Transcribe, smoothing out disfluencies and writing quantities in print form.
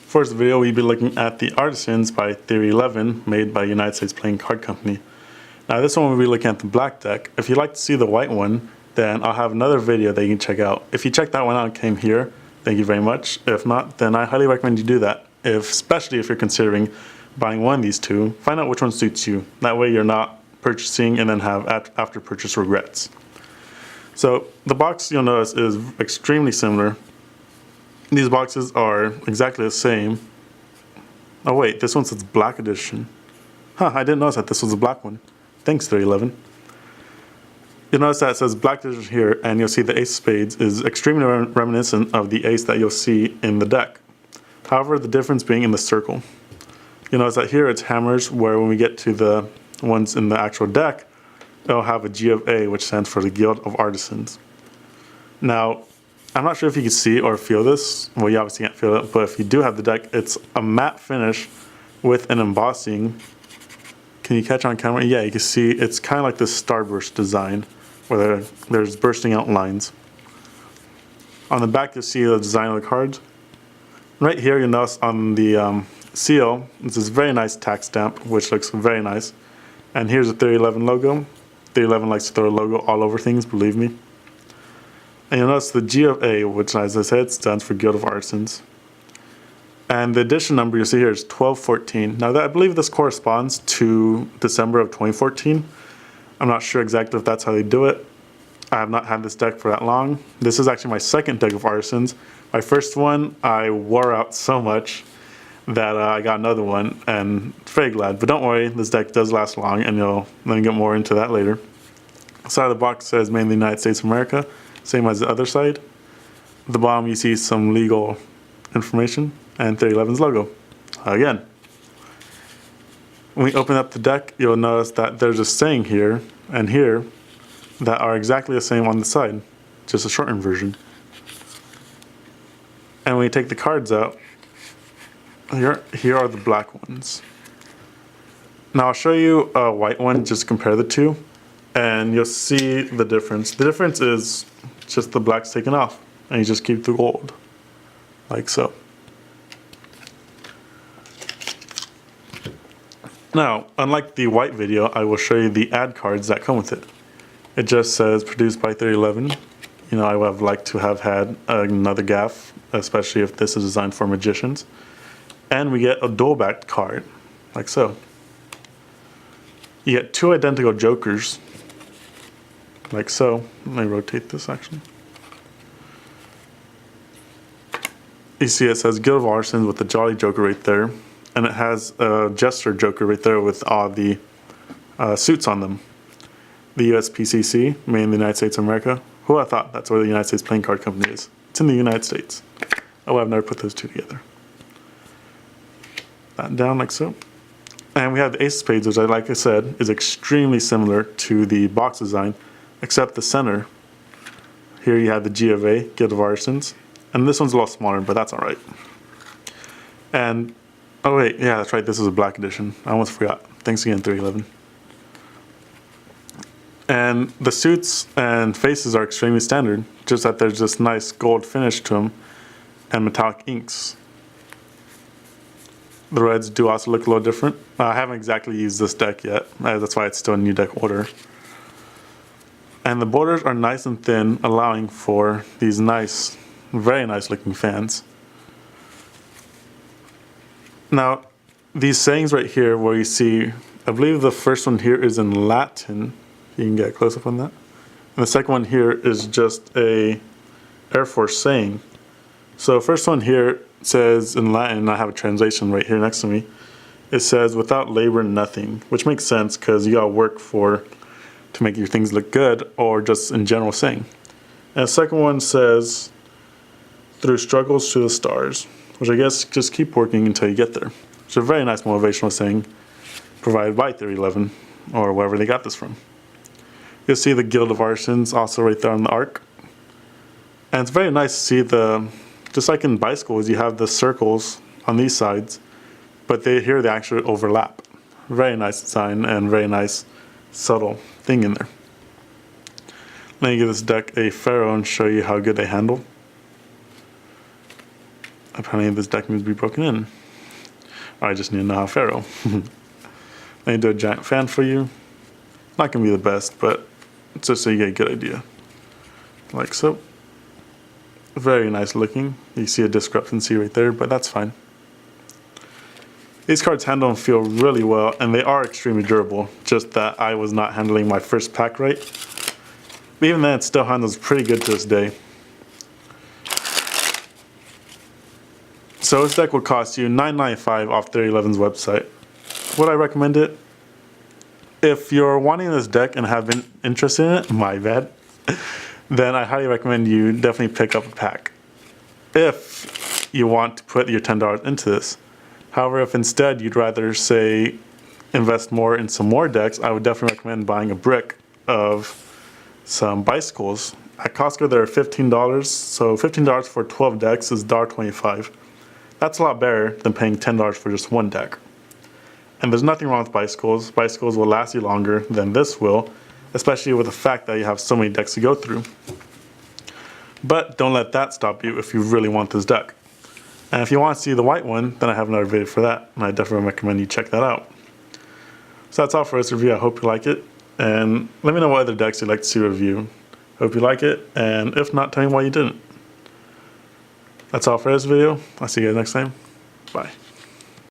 For this video, we'll be looking at the Artisans by Theory 11, made by United States Playing Card Company. Now this one we'll be looking at the black deck. If you'd like to see the white one, then I'll have another video that you can check out. If you check that one out and came here, thank you very much. If not, then I highly recommend you do that, especially if you're considering buying one of these two. Find out which one suits you. That way you're not purchasing and then have after purchase regrets. So the box, you'll notice, is extremely similar. These boxes are exactly the same. Oh wait, this one says black edition. Huh, I didn't notice that this was a black one. Thanks, 311. You'll notice that it says black edition here, and you'll see the ace of spades is extremely reminiscent of the ace that you'll see in the deck. However, the difference being in the circle. You'll notice that here it's hammers, where when we get to the ones in the actual deck, it'll have a G of A, which stands for the Guild of Artisans. Now, I'm not sure if you can see or feel this. Well, you obviously can't feel it, but if you do have the deck, it's a matte finish with an embossing. Can you catch on camera? Yeah, you can see it's kind of like this starburst design, where there's bursting out lines. On the back, you'll see the design of the cards. Right here, you'll notice on the seal, it's this very nice tack stamp, which looks very nice. And here's the Theory 11 logo. Theory 11 likes to throw a logo all over things, believe me. And you'll notice the G of A, which, as I said, stands for Guild of Artisans. And the edition number you see here is 1214. Now, I believe this corresponds to December of 2014. I'm not sure exactly if that's how they do it. I have not had this deck for that long. This is actually my second deck of Artisans. My first one, I wore out so much that I got another one, and very glad. But don't worry, this deck does last long, and let me get more into that later. The side of the box says mainly United States of America, same as the other side. At the bottom you see some legal information and Theory 11's logo. Again, when we open up the deck, you'll notice that there's a saying here and here that are exactly the same on the side, just a shortened version. And when you take the cards out, here are the black ones. Now I'll show you a white one, just compare the two, and you'll see the difference. The difference is just the black's taken off, and you just keep the gold, like so. Now, unlike the white video, I will show you the ad cards that come with it. It just says produced by Theory 11. You know, I would have liked to have had another gaff, especially if this is designed for magicians. And we get a dual-backed card, like so. You get two identical jokers, like so. Let me rotate this actually. You see it says Guild of Artisans with the Jolly Joker right there, and it has a Jester Joker right there with all the suits on them. The USPCC, made in the United States of America. Who would have thought that's where the United States Playing Card Company is? It's in the United States. Oh, I've never put those two together. That down like so. And we have the ace of spades, which, like I said, is extremely similar to the box design, except the center. Here you have the G of A, Guild of Artisans. And this one's a lot smaller, but that's alright. And, oh wait, yeah, that's right, this is a black edition. I almost forgot. Thanks again, 311. And the suits and faces are extremely standard, just that there's this nice gold finish to them and metallic inks. The reds do also look a little different. I haven't exactly used this deck yet, that's why it's still a new deck order. And the borders are nice and thin, allowing for these nice, very nice looking fans. Now, these sayings right here where you see, I believe the first one here is in Latin. You can get a close up on that. And the second one here is just a Air Force saying. So the first one here says in Latin, and I have a translation right here next to me. It says, without labor, nothing, which makes sense because you gotta work to make your things look good, or just in general saying. And the second one says, through struggles to the stars, which I guess just keep working until you get there. It's a very nice motivational saying provided by Theory 11, or wherever they got this from. You'll see the Guild of Artisans also right there on the arc. And it's very nice to see just like in bicycles, you have the circles on these sides, but here they actually overlap. Very nice design and very nice subtle thing in there. Let me give this deck a Pharaoh and show you how good they handle. Apparently this deck needs to be broken in. I just need to know how Pharaoh. Let me do a giant fan for you. Not gonna be the best, but just so you get a good idea. Like so. Very nice looking. You see a discrepancy right there, but that's fine. These cards handle and feel really well, and they are extremely durable. Just that I was not handling my first pack right. But even then, it still handles pretty good to this day. So this deck would cost you $9.95 off 3011's website. Would I recommend it? If you're wanting this deck and have been interested in it, my bad, then I highly recommend you definitely pick up a pack. If you want to put your $10 into this. However, if instead you'd rather, say, invest more in some more decks, I would definitely recommend buying a brick of some bicycles. At Costco, they're $15, so $15 for 12 decks is $1.25. That's a lot better than paying $10 for just one deck. And there's nothing wrong with bicycles. Bicycles will last you longer than this will, especially with the fact that you have so many decks to go through. But don't let that stop you if you really want this deck. And if you want to see the white one, then I have another video for that, and I definitely recommend you check that out. So that's all for this review. I hope you like it, and let me know what other decks you'd like to see review. Hope you like it, and if not, tell me why you didn't. That's all for this video. I'll see you guys next time. Bye.